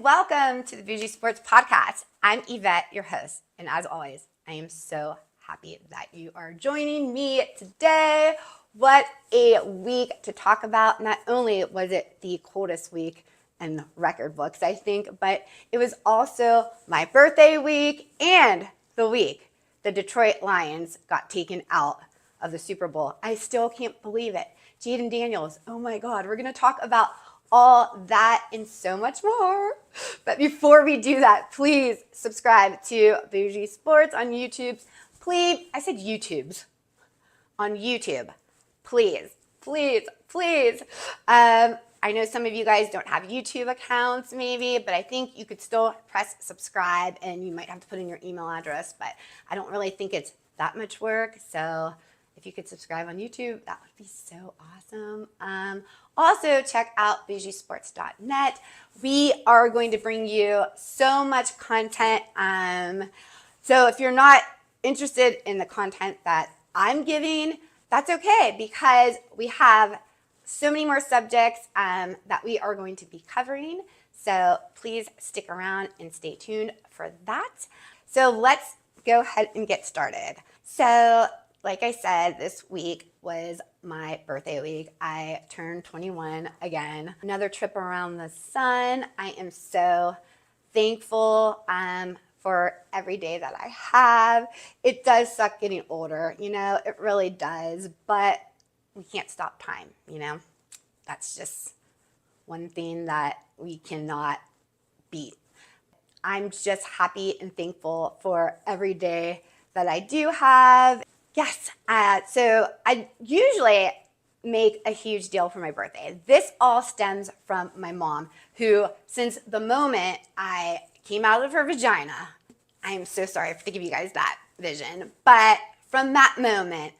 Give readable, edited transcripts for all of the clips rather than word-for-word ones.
welcome to the Bougie Sports Podcast. I'm Yvette, your host, and as always, I am so happy that you are joining me today. What a week to talk about. Not only was it the coldest week in record books, I think, but it was also my birthday week and the week the Detroit Lions got taken out of the Super Bowl. I still can't believe it. Jaden Daniels, oh my God, we're going to talk about all that and so much more. But before we do that, please subscribe to Bougie Sports on YouTube. Please, I said YouTube's. On YouTube. Please, please, please. I know some of you guys don't have YouTube accounts maybe, but I think you could still press subscribe and you might have to put in your email address, but I don't really think it's that much work. So if you could subscribe on YouTube, that would be so awesome. Also, check out bougiesports.net. We are going to bring you so much content. So if you're not interested in the content that I'm giving, that's okay, because we have so many more subjects that we are going to be covering. So please stick around and stay tuned for that. So let's go ahead and get started. So like I said, this week was my birthday week. I turned 21 again. Another trip around the sun. I am so thankful for every day that I have. It does suck getting older, you know, it really does, but we can't stop time, you know. That's just one thing that we cannot beat. I'm just happy and thankful for every day that I do have. Yes, so I usually make a huge deal for my birthday. This all stems from my mom, who, since the moment I came out of her vagina, I am so sorry to give you guys that vision, but from that moment,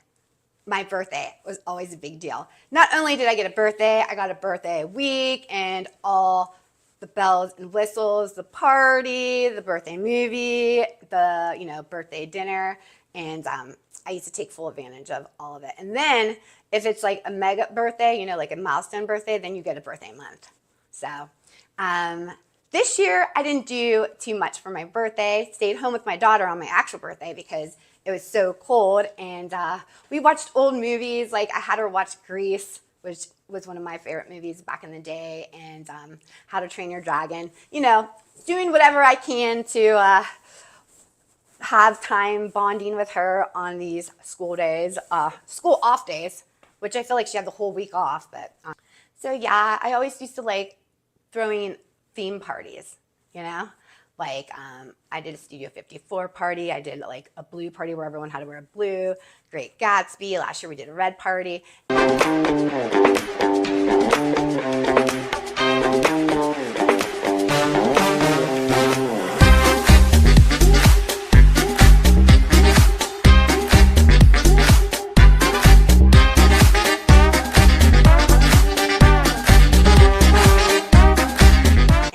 my birthday was always a big deal. Not only did I get a birthday, I got a birthday week and all the bells and whistles, the party, the birthday movie, the birthday dinner, and I used to take full advantage of all of it. And then if it's like a mega birthday, like a milestone birthday, then you get a birthday month. So this year I didn't do too much for my birthday. Stayed home with my daughter on my actual birthday because it was so cold. And we watched old movies. Like I had her watch Grease, which was one of my favorite movies back in the day, and How to Train Your Dragon. Doing whatever I can to have time bonding with her on these school days, school off days, which I feel like she had the whole week off. But so yeah, I always used to like throwing theme parties, like I did a Studio 54 party. I did like a blue party where everyone had to wear blue. Great Gatsby. Last year we did a red party.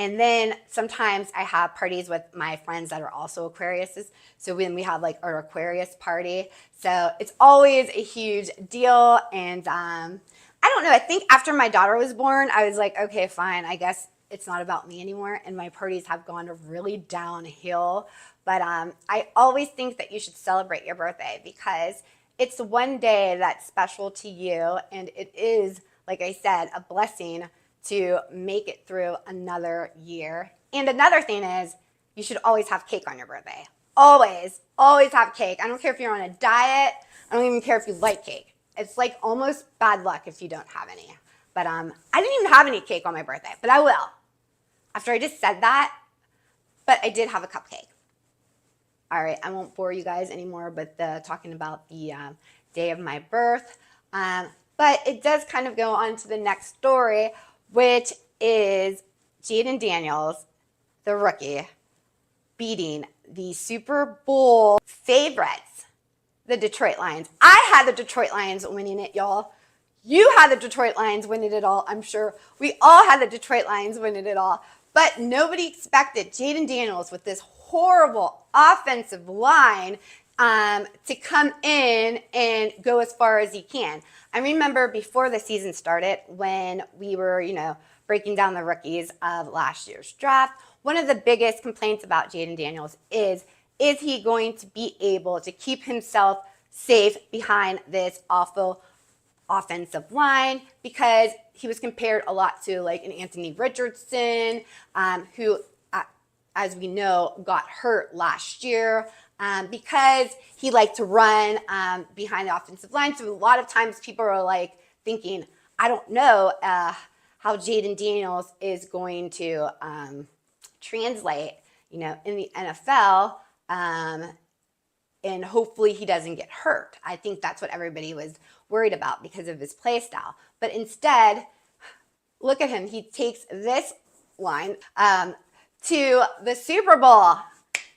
And then sometimes I have parties with my friends that are also Aquariuses. So when we have like our Aquarius party, so it's always a huge deal. And I don't know, I think after my daughter was born, I was like, okay, fine, I guess it's not about me anymore. And my parties have gone really downhill. But I always think that you should celebrate your birthday because it's the one day that's special to you. And it is, like I said, a blessing to make it through another year. And another thing is you should always have cake on your birthday. Always, always have cake. I don't care if you're on a diet. I don't even care if you like cake. It's like almost bad luck if you don't have any. But I didn't even have any cake on my birthday, but I will. After I just said that, but I did have a cupcake. All right, I won't bore you guys anymore, but talking about the day of my birth. But it does kind of go on to the next story, which is Jaden Daniels, the rookie, beating the Super Bowl favorites, the Detroit Lions. I had the Detroit Lions winning it, y'all. You had the Detroit Lions winning it all, I'm sure. We all had the Detroit Lions winning it all. But nobody expected Jaden Daniels with this horrible offensive line to come in and go as far as he can. I remember before the season started when we were, breaking down the rookies of last year's draft, one of the biggest complaints about Jaden Daniels is he going to be able to keep himself safe behind this awful offensive line, because he was compared a lot to like an Anthony Richardson, who, as we know, got hurt last year because he liked to run behind the offensive line. So a lot of times people are like thinking, I don't know how Jaden Daniels is going to translate, in the NFL. And hopefully he doesn't get hurt. I think that's what everybody was worried about because of his play style. But instead, look at him. He takes this line to the Super Bowl.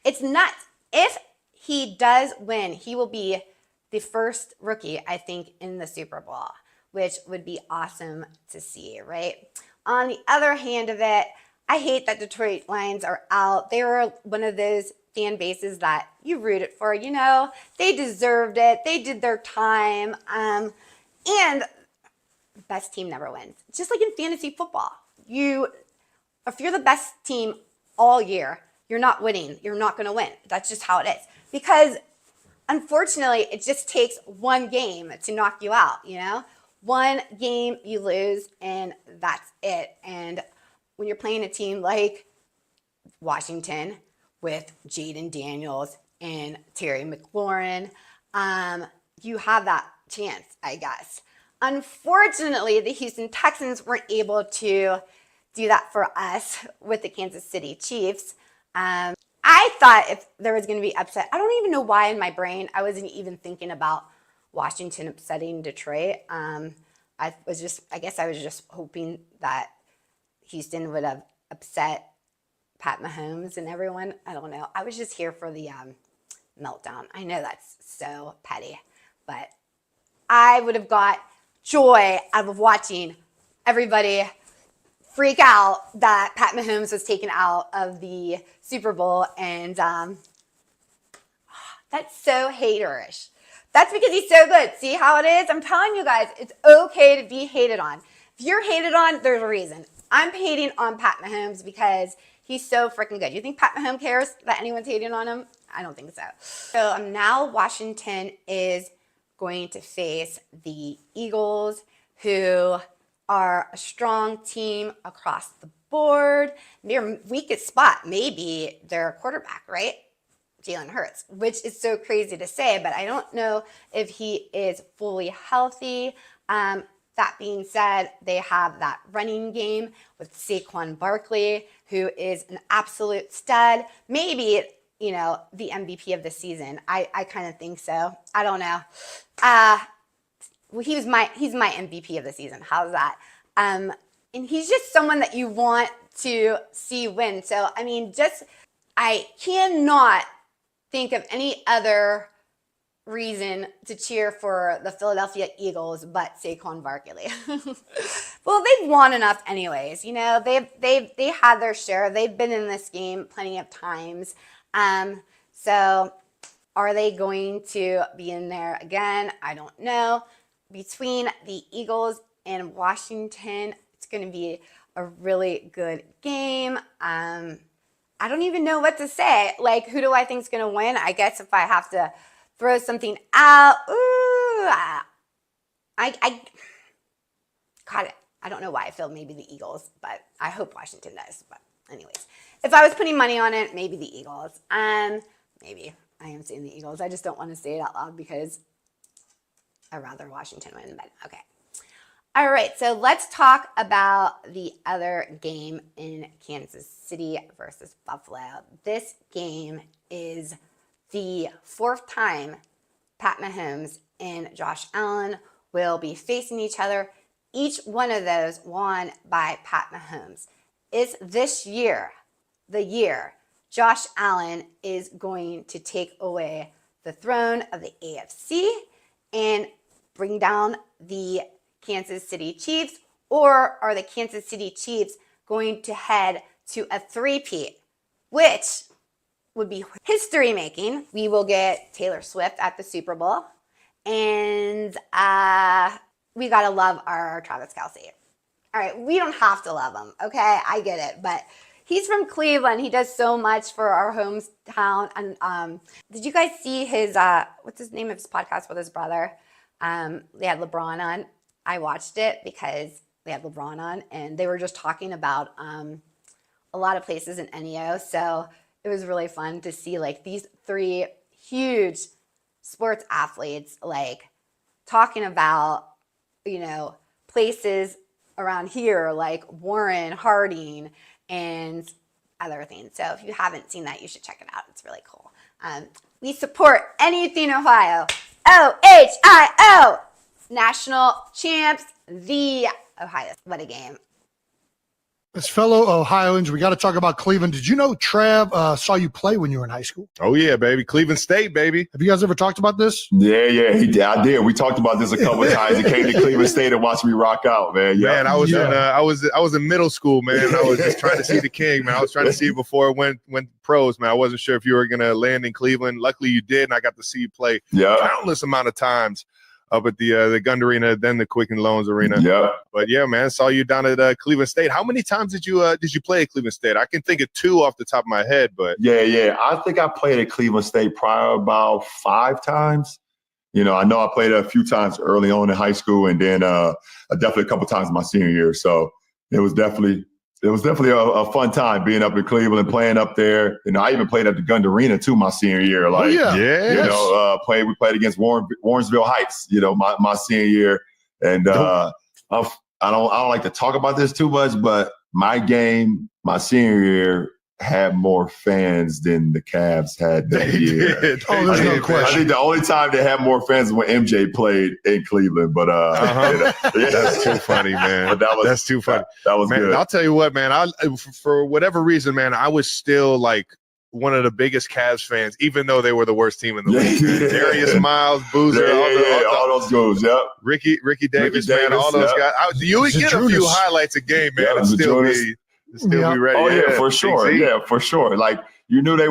It's nuts. If he does win, he will be the first rookie, I think, in the Super Bowl, which would be awesome to see, right? On the other hand of it, I hate that Detroit Lions are out. They were one of those fan bases that you rooted for. They deserved it. They did their time. And the best team never wins. Just like in fantasy football. If you're the best team all year, you're not winning. You're not going to win. That's just how it is. Because unfortunately, it just takes one game to knock you out, One game you lose and that's it. And when you're playing a team like Washington with Jaden Daniels and Terry McLaurin, you have that chance, I guess. Unfortunately, the Houston Texans weren't able to do that for us with the Kansas City Chiefs. I thought if there was going to be upset, I don't even know why in my brain I wasn't even thinking about Washington upsetting Detroit. I guess I was just hoping that Houston would have upset Pat Mahomes and everyone. I don't know. I was just here for the meltdown. I know that's so petty, but I would have got joy out of watching everybody freak out that Pat Mahomes was taken out of the Super Bowl. And that's so haterish. That's because he's so good. See how it is? I'm telling you guys, it's okay to be hated on. If you're hated on, there's a reason. I'm hating on Pat Mahomes because he's so freaking good. You think Pat Mahomes cares that anyone's hating on him? I don't think so. So now Washington is going to face the Eagles, who are a strong team across the board. Their weakest spot may be their quarterback, right? Jalen Hurts, which is so crazy to say, but I don't know if he is fully healthy. That being said, they have that running game with Saquon Barkley, who is an absolute stud. Maybe, the MVP of the season. I kind of think so. I don't know. Well, he's my MVP of the season. How's that? And he's just someone that you want to see win. So, I cannot think of any other reason to cheer for the Philadelphia Eagles but Saquon Barkley. Well, they've won enough anyways. They had their share. They've been in this game plenty of times. So are they going to be in there again? I don't know. Between the Eagles and Washington, it's going to be a really good game. I don't even know what to say. Like, who do I think is going to win? I guess if I have to throw something out, got it. I don't know why I feel maybe the Eagles, but I hope Washington does. But anyways, if I was putting money on it, maybe the Eagles. Maybe I am saying the Eagles. I just don't want to say it out loud because I'd rather Washington win, but okay. All right, so let's talk about the other game in Kansas City versus Buffalo. This game is the fourth time Pat Mahomes and Josh Allen will be facing each other. Each one of those won by Pat Mahomes. Is this year the year Josh Allen is going to take away the throne of the AFC and bring down the Kansas City Chiefs, or are the Kansas City Chiefs going to head to a three-peat, which would be history-making? We will get Taylor Swift at the Super Bowl, and we gotta love our Travis Kelce. All right, we don't have to love him, okay? I get it, but He's from Cleveland. He does so much for our hometown. And did you guys see his what's his name of his podcast with his brother? They had LeBron on. I watched it because they had LeBron on, and they were just talking about a lot of places in NEO. So it was really fun to see like these three huge sports athletes like talking about, places around here like Warren, Harding, and other things. So if you haven't seen that, you should check it out. It's really cool. We support anything Ohio. OHIO! National champs, the Ohio. What a game. As fellow Ohioans, we got to talk about Cleveland. Did you know Trav saw you play when you were in high school? Oh, yeah, baby. Cleveland State, baby. Have you guys ever talked about this? Yeah, I did. We talked about this a couple of times. He came to Cleveland State and watched me rock out, man. Man, I was in middle school, man. I was just trying to see the king, man. I was trying to see it before it went pros, man. I wasn't sure if you were going to land in Cleveland. Luckily, you did, and I got to see you play countless amount of times up at the Gund Arena, then the Quicken Loans Arena. Yeah. But yeah, man, saw you down at Cleveland State. How many times did you play at Cleveland State? I can think of two off the top of my head, but yeah. I think I played at Cleveland State probably about 5 times. I know I played a few times early on in high school, and then definitely a couple times in my senior year. So it was definitely a fun time being up in Cleveland, playing up there. I even played at the Gund Arena too my senior year. We played against Warrensville Heights, my senior year. And I don't like to talk about this too much, but my game, my senior year, had more fans than the Cavs had that year. There's no question. I think the only time they had more fans was when MJ played in Cleveland. But that's too funny, man. That's too funny. That was man, good. I'll tell you what, man. For whatever reason, man, I was still like one of the biggest Cavs fans, even though they were the worst team in the league. Darius Miles, Boozer, all those dudes, yeah. Ricky Davis, man, all those guys. You would get a few highlights a game, man, and still be ready. Oh yeah, for sure. Yeah, for sure. Like you knew they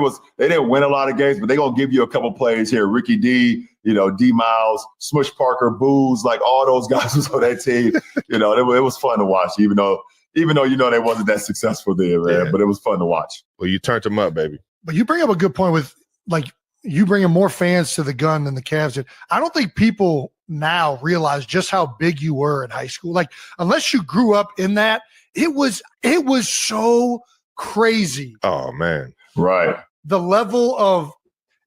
didn't win a lot of games, but they gonna give you a couple plays here. Ricky D, D Miles, Smush Parker, Booze, like all those guys was on that team. It was fun to watch, even though they wasn't that successful there, man. Yeah. But it was fun to watch. Well, you turned them up, baby. But you bring up a good point with like you bringing more fans to the Gun than the Cavs did. I don't think people now realize just how big you were in high school. Like unless you grew up in that. It was so crazy. Oh, man. Right. The level of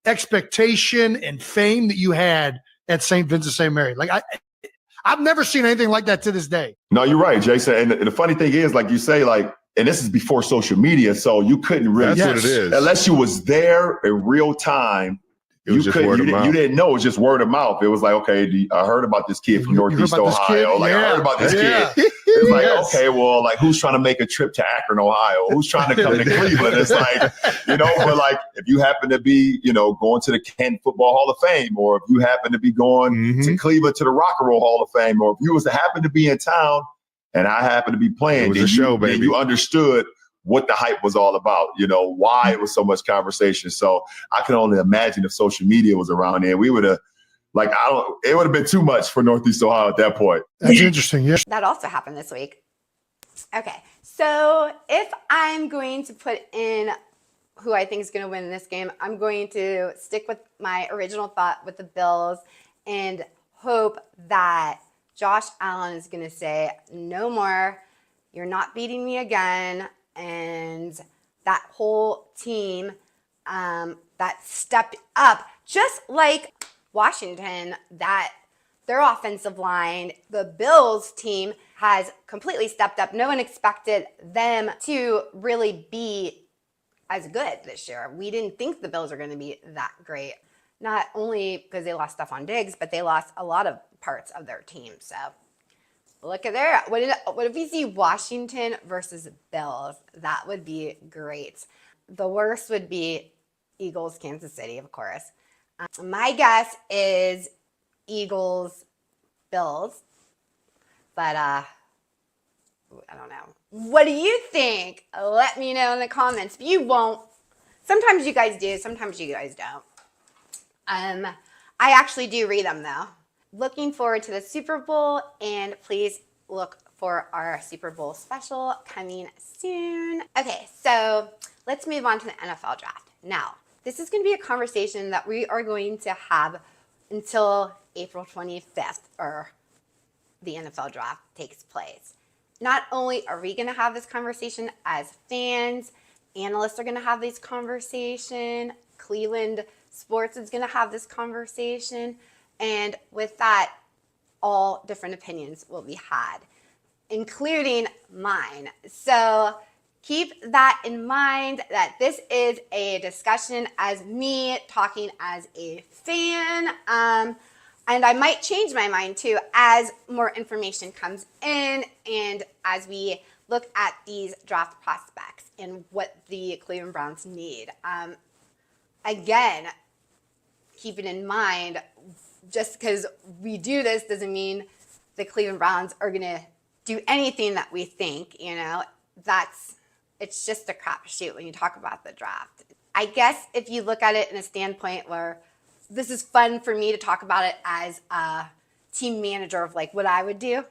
expectation and fame that you had at St. Vincent St. Mary. Like I've never seen anything like that to this day. No, you're right, Jason. And the funny thing is, like you say, like, and this is before social media, so you couldn't really. That's what it is. Unless you was there in real time. You didn't know. It was just word of mouth. It was like, okay, I heard about this kid from Northeast Ohio. I heard about this kid. It's like, okay, well, like, who's trying to make a trip to Akron, Ohio? Who's trying to come to Cleveland? It's like, but like, if you happen to be, going to the Kent Football Hall of Fame, or if you happen to be going to Cleveland to the Rock and Roll Hall of Fame, or if you was to happen to be in town and I happen to be playing, it was a show, baby. Then you understood what the hype was all about, why it was so much conversation. So I can only imagine if social media was around there, we would have, it would have been too much for Northeast Ohio at that point. That's interesting. Yeah. That also happened this week. Okay. So if I'm going to put in who I think is going to win this game, I'm going to stick with my original thought with the Bills and hope that Josh Allen is going to say, no more, you're not beating me again. And that whole team that stepped up, just like Washington, that their offensive line, the Bills team has completely stepped up. No one expected them to really be as good this year. We didn't think the Bills are going to be that great. Not only because they lost Stephon Diggs, but they lost a lot of parts of their team. So look at there. What if we see Washington versus Bills? That would be great. The worst would be Eagles, Kansas City, of course. My guess is Eagles, Bills. But I don't know. What do you think? Let me know in the comments. You won't. Sometimes you guys do. Sometimes you guys don't. I actually do read them, though. Looking forward to the Super Bowl, and please look for our Super Bowl special coming soon. Okay, so let's move on to the NFL draft. Now, this is going to be a conversation that we are going to have until April 25th, or the NFL draft takes place. Not only are we going to have this conversation as fans, analysts are going to have this conversation, Cleveland sports is going to have this conversation, and with that, all different opinions will be had, including mine. So keep that in mind, that this is a discussion as me talking as a fan. And I might change my mind too as more information comes in and as we look at these draft prospects and what the Cleveland Browns need. Again, keeping in mind, just because we do this doesn't mean the Cleveland Browns are going to do anything that we think, it's just a crapshoot when you talk about the draft. I guess if you look at it in a standpoint where this is fun for me to talk about it as a team manager of like what I would do,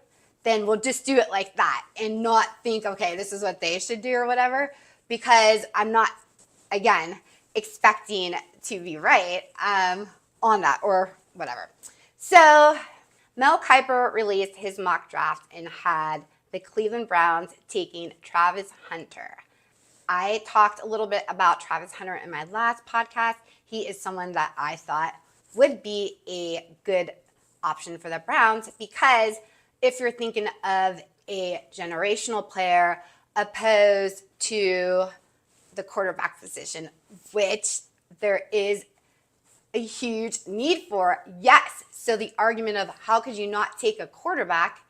then we'll just do it like that and not think, okay, this is what they should do or whatever, because I'm not, again, expecting to be right on that or whatever. So Mel Kiper released his mock draft and had the Cleveland Browns taking Travis Hunter. I talked a little bit about Travis Hunter in my last podcast. He is someone that I thought would be a good option for the Browns, because if you're thinking of a generational player opposed to the quarterback position, which there is a huge need for, yes. So the argument of how could you not take a quarterback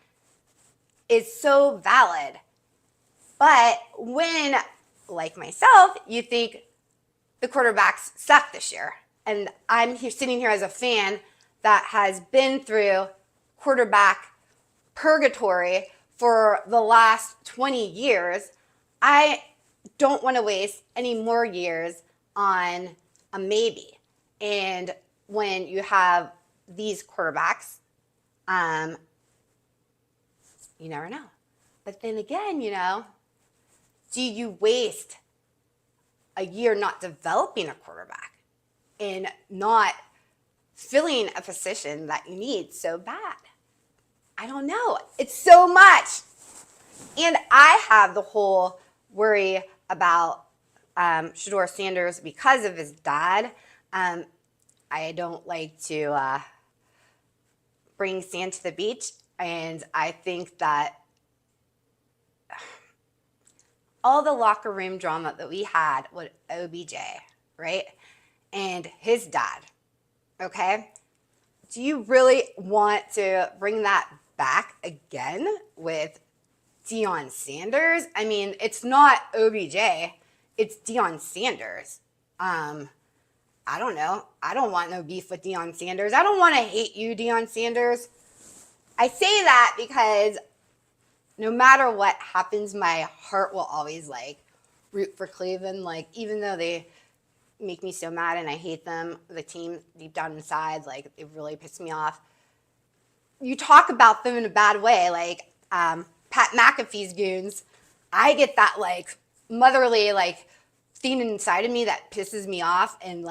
is so valid. But when, like myself, you think the quarterbacks suck this year, and I'm here sitting here as a fan that has been through quarterback purgatory for the last 20 years, I don't want to waste any more years on a maybe. And when you have these quarterbacks, you never know. But then again, do you waste a year not developing a quarterback and not filling a position that you need so bad? I don't know. It's so much. And I have the whole worry about Shedeur Sanders because of his dad. I don't like to bring sand to the beach. And I think that all the locker room drama that we had with OBJ, right? And his dad, okay? Do you really want to bring that back again with Deion Sanders? I mean, it's not OBJ, it's Deion Sanders. I don't know. I don't want no beef with Deion Sanders. I don't want to hate you, Deion Sanders. I say that because no matter what happens, my heart will always root for Cleveland. Even though they make me so mad and I hate them, the team deep down inside, they really piss me off. You talk about them in a bad way, Pat McAfee's goons. I get that motherly thing inside of me that pisses me off, and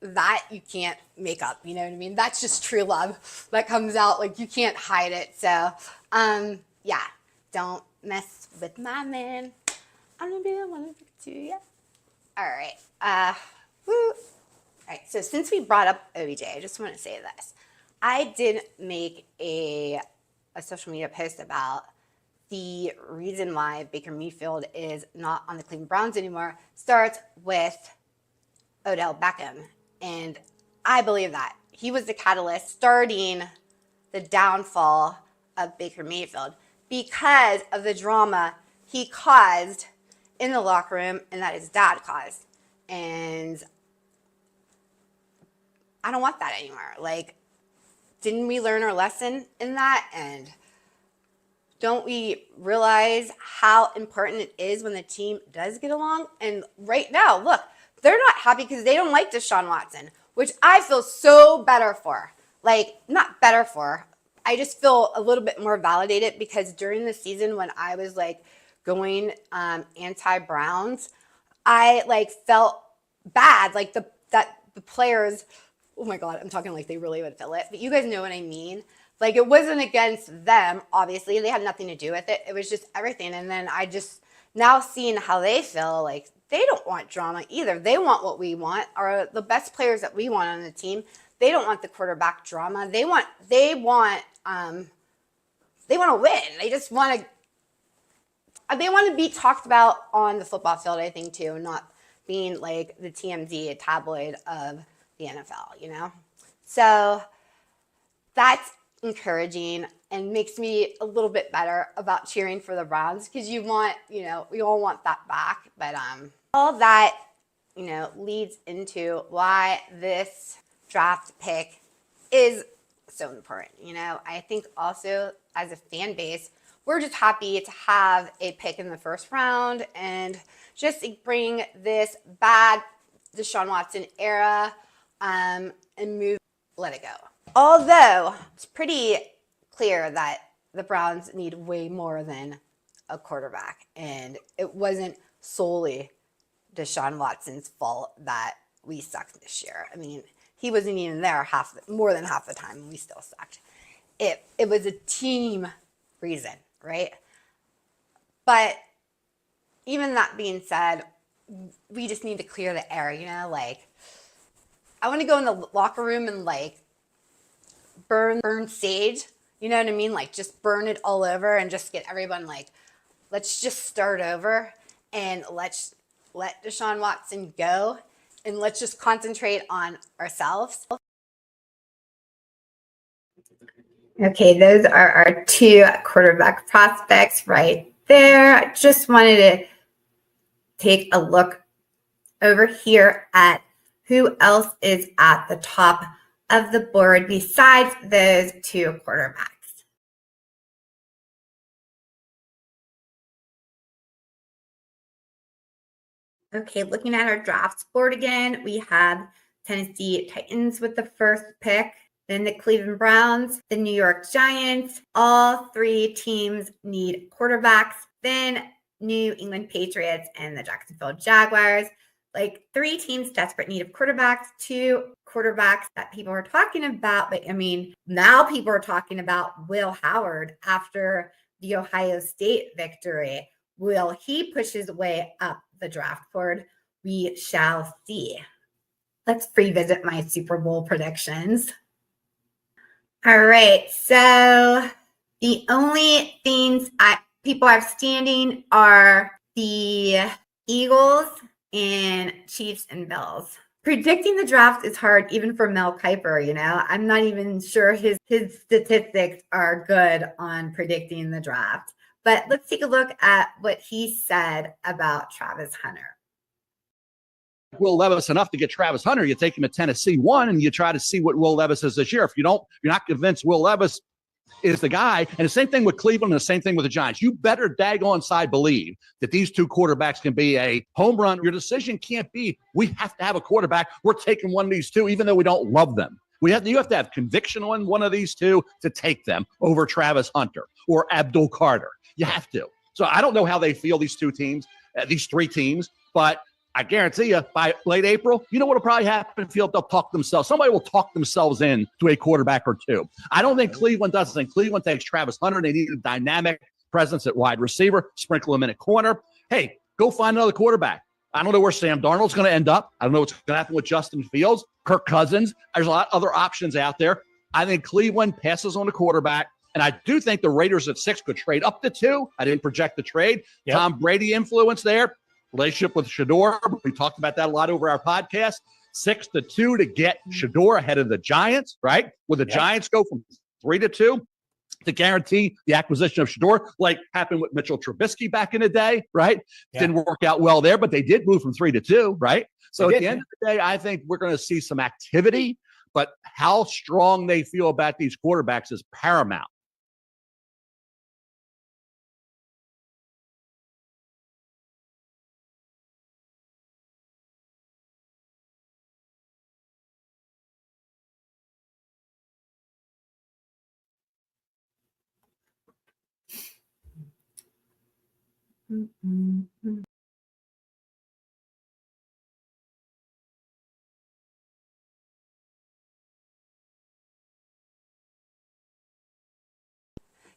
that you can't make up. You know what I mean? That's just true love that comes out. You can't hide it. So, yeah, don't mess with my man. I'm gonna be the one to you. All right. Woo. All right. So since we brought up OBJ, I just want to say this. I did make a social media post about the reason why Baker Mayfield is not on the Cleveland Browns anymore starts with Odell Beckham. And I believe that he was the catalyst starting the downfall of Baker Mayfield because of the drama he caused in the locker room and that his dad caused. And I don't want that anymore. Didn't we learn our lesson in that? And don't we realize how important it is when the team does get along? And right now, look, they're not happy because they don't like Deshaun Watson, which I feel so better for. Not better for. I just feel a little bit more validated because during the season when I was like going anti-Browns, I like felt bad, like the players. Oh my God, I'm talking like they really would feel it, but you guys know what I mean. Like it wasn't against them, obviously. They had nothing to do with it. It was just everything. And then I just now seeing how they feel, like they don't want drama either. They want what we want, or the best players that we want on the team. They don't want the quarterback drama. They want to win. They just want to be talked about on the football field, I think, too, not being like the TMZ tabloid of the NFL, you know? So that's encouraging and makes me a little bit better about cheering for the Browns because we all want that back. But all that, leads into why this draft pick is so important. I think also as a fan base, we're just happy to have a pick in the first round and just bring this bad Deshaun Watson era and let it go. Although it's pretty clear that the Browns need way more than a quarterback, and it wasn't solely Deshaun Watson's fault that we sucked this year. I mean, he wasn't even there more than half the time, and we still sucked. It was a team reason, right? But even that being said, we just need to clear the air, like I want to go in the locker room and like burn sage, you know what I mean? Like just burn it all over and just get everyone like, let's just start over and let's let Deshaun Watson go and let's just concentrate on ourselves. Okay, those are our two quarterback prospects right there. I just wanted to take a look over here at who else is at the top of the board besides those two quarterbacks. Okay, looking at our drafts board again, we have Tennessee Titans with the first pick, then the Cleveland Browns, the New York Giants. All three teams need quarterbacks. Then New England Patriots and the Jacksonville Jaguars. Like three teams desperate need of quarterbacks, two quarterbacks that people are talking about. But I mean, now people are talking about Will Howard after the Ohio State victory. Will he push his way up the draft board? We shall see. Let's revisit my Super Bowl predictions. All right, so the only things people have standing are the Eagles and Chiefs and Bills. Predicting the draft is hard even for Mel Kiper, I'm not even sure his statistics are good on predicting the draft. But let's take a look at what he said about Travis Hunter. Will Levis enough to get Travis Hunter. You take him at Tennessee 1 and you try to see what Will Levis is this year. If you're not convinced Will Levis is the guy, and the same thing with Cleveland and the same thing with the Giants, you better daggone side believe that these two quarterbacks can be a home run. Your decision can't be, we have to have a quarterback. We're taking one of these two, even though we don't love them. You have to have conviction on one of these two to take them over Travis Hunter or Abdul Carter. You have to. So I don't know how they feel, these three teams, but I guarantee you by late April, you know what will probably happen? They'll talk themselves. Somebody will talk themselves in to a quarterback or two. I don't think Cleveland does. I think Cleveland takes Travis Hunter. They need a dynamic presence at wide receiver, sprinkle him in at corner. Hey, go find another quarterback. I don't know where Sam Darnold's going to end up. I don't know what's going to happen with Justin Fields, Kirk Cousins. There's a lot of other options out there. I think Cleveland passes on the quarterback. And I do think the Raiders at 6 could trade up to 2. I didn't project the trade. Yep. Tom Brady influence there. Relationship with Shador. We talked about that a lot over our podcast. 6-2 to get Shador ahead of the Giants, right? Will the Giants go from 3-2 to guarantee the acquisition of Shador, like happened with Mitchell Trubisky back in the day, right? Yeah. Didn't work out well there, but they did move from 3-2, right? So at the end of the day, I think we're going to see some activity, but how strong they feel about these quarterbacks is paramount.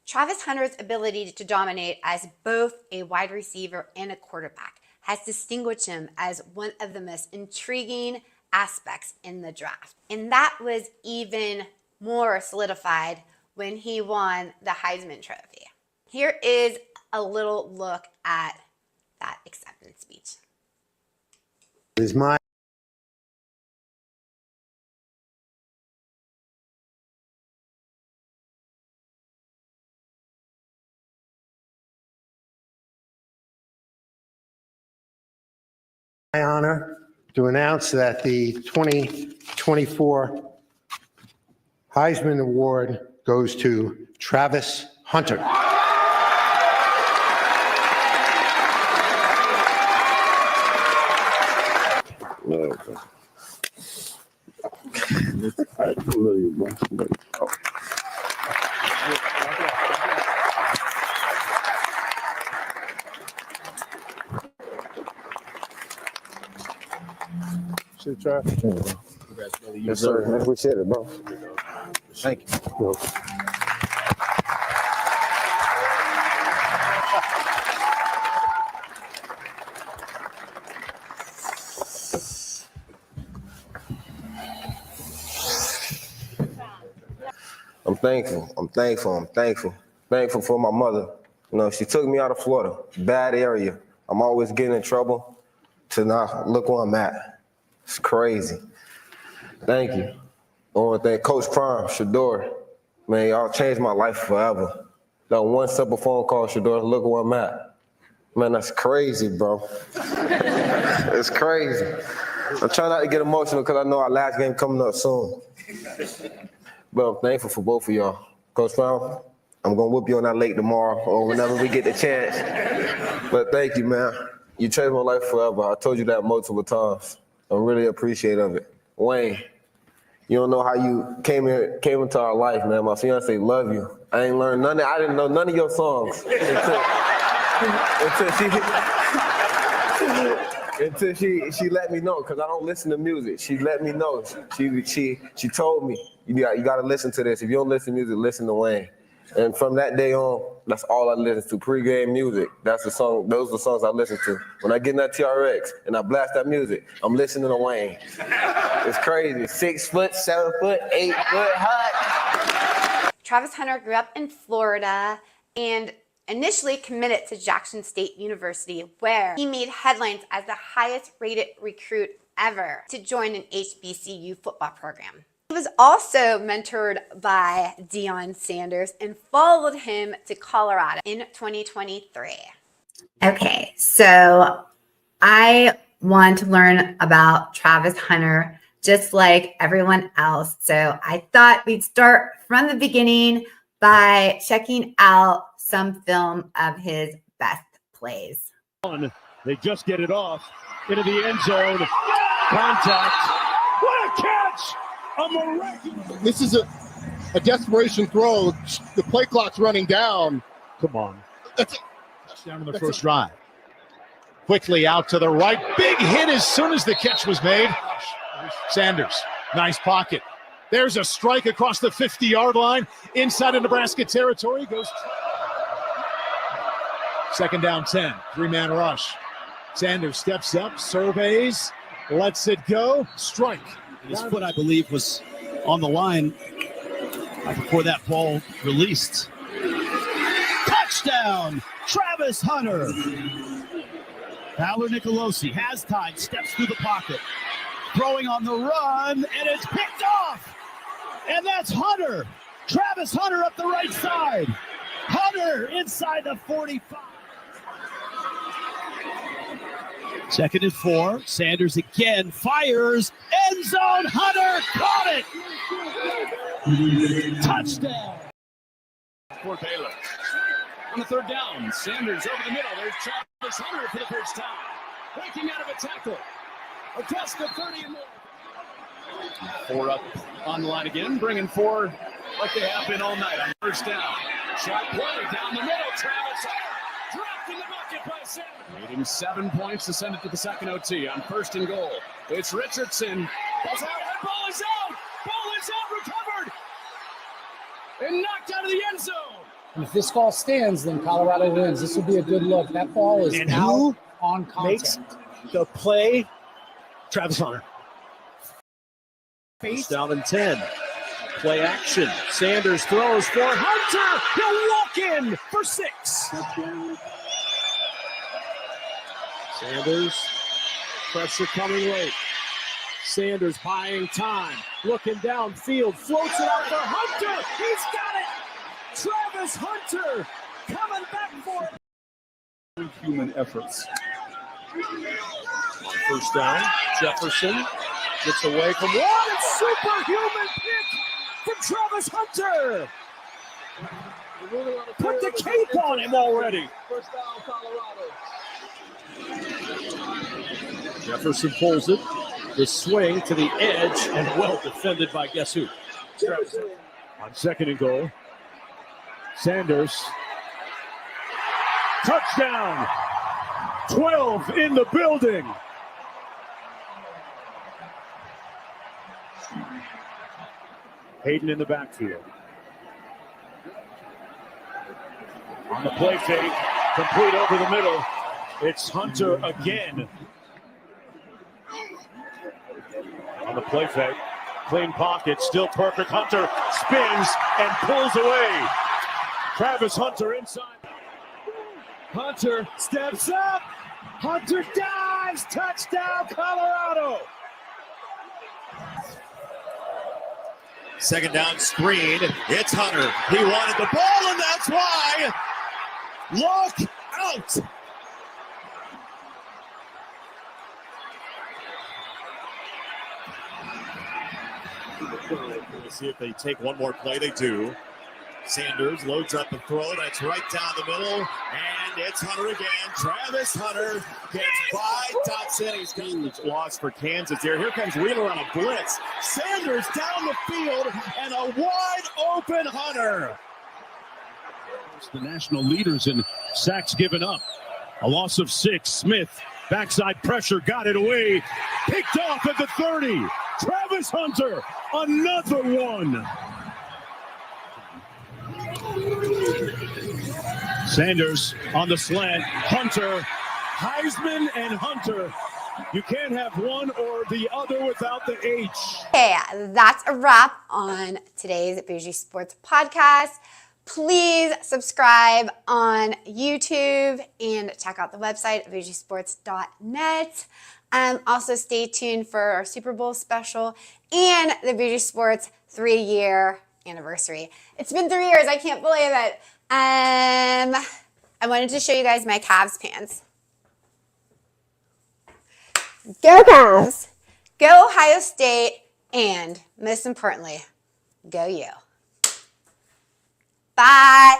Travis Hunter's ability to dominate as both a wide receiver and a quarterback has distinguished him as one of the most intriguing aspects in the draft. And that was even more solidified when he won the Heisman Trophy. Here is a little look at that acceptance speech. It is my honor to announce that the 2024 Heisman Award goes to Travis Hunter. Yes, sir. I appreciate it, bro. Thank you. I'm thankful for my mother. You know, she took me out of Florida, bad area. I'm always getting in trouble. To now look where I'm at. It's crazy. Thank you. I want to thank Coach Prime, Shador. Man, y'all changed my life forever. That one simple phone call, Shador, look where I'm at. Man, that's crazy, bro. It's crazy. I'm trying not to get emotional because I know our last game coming up soon. But I'm thankful for both of y'all. Coach Prime, I'm going to whoop you on that lake tomorrow or whenever we get the chance. But thank you, man. You changed my life forever. I told you that multiple times. I'm really appreciative of it. Wayne, you don't know how you came into our life, man. My fiance love you. I ain't learned none. I didn't know none of your songs until she let me know, because I don't listen to music. She let me know. She told me, you got to listen to this. If you don't listen to music, listen to Wayne. And from that day on, that's all I listen to. Pre-game music. That's the song. Those are the songs I listen to. When I get in that TRX and I blast that music, I'm listening to Wayne. It's crazy. 6 foot, 7 foot, 8 foot high. Travis Hunter grew up in Florida and initially committed to Jackson State University, where he made headlines as the highest rated recruit ever to join an HBCU football program. He was also mentored by Deion Sanders and followed him to Colorado in 2023. Okay, so I want to learn about Travis Hunter just like everyone else. So I thought we'd start from the beginning by checking out some film of his best plays. They just get it off into the end zone. Contact. What a catch! This is a desperation throw. The play clock's running down. Come on. That's it. Touchdown in the first drive. Quickly out to the right. Big hit as soon as the catch was made. Sanders, nice pocket. There's a strike across the 50-yard line. Inside of Nebraska territory. Goes second down 10. 3-man rush. Sanders steps up, surveys, lets it go. Strike. His foot, I believe, was on the line before that ball released. Touchdown, Travis Hunter. Tyler Nicolosi has time, steps through the pocket, throwing on the run, and it's picked off. And that's Hunter. Travis Hunter up the right side. Hunter inside the 45. Second and 4. Sanders again fires. End zone. Hunter caught it. Touchdown. For Baylor. On the third down, Sanders over the middle. There's Travis Hunter for the first time. Breaking out of a tackle. Across the 30 and more. 4 up on the line again. Bringing 4 like they have been all night on first down. Shot play down the middle. Travis Hunter Dropped in the bucket by Sanders. Needing 7 points to send it to the second OT on 1st and goal. It's Richardson. Ball's out. That ball is out. Ball is out. Recovered. And knocked out of the end zone. And if this call stands, then Colorado wins. This would be a good look. That ball is And now who on contact. makes the play? Travis Hunter. First down and 10. Play action. Sanders throws for Hunter. He'll walk in for 6. Sanders, pressure coming late. Sanders buying time. Looking downfield. Floats it out for Hunter. He's got it. Travis Hunter coming back for it. Human efforts. First down. Jefferson gets away from one. It's superhuman pick from Travis Hunter. Put the cape on him already. First down, Colorado. Jefferson pulls it. The swing to the edge and well defended by guess who? Jefferson. On 2nd and goal. Sanders. Touchdown. 12 in the building. Hayden in the backfield. On the play fake, complete over the middle. It's Hunter again. On the play fake, clean pocket, still perfect. Hunter spins and pulls away. Travis Hunter inside. Hunter steps up. Hunter dives. Touchdown, Colorado. 2nd down screen. It's Hunter. He wanted the ball, and that's why. Look out. Let's see if they take one more play. They do. Sanders loads up the throw. That's right down the middle. And it's Hunter again. Travis Hunter gets by Dotson. He's got huge loss for Kansas here. Here comes Wheeler on a blitz. Sanders down the field and a wide open Hunter. The national leaders in sacks given up. A loss of 6. Smith, backside pressure, got it away. Picked off at the 30. Travis Hunter, another one. Sanders on the slant. Hunter, Heisman and Hunter. You can't have one or the other without the H. Okay, that's a wrap on today's Bougie Sports Podcast. Please subscribe on YouTube and check out the website, bougiesports.net. Also, stay tuned for our Super Bowl special and the Bougie Sports 3-year anniversary. It's been 3 years. I can't believe it. I wanted to show you guys my Cavs pants. Go Cavs! Go Ohio State, and most importantly, go you. Bye.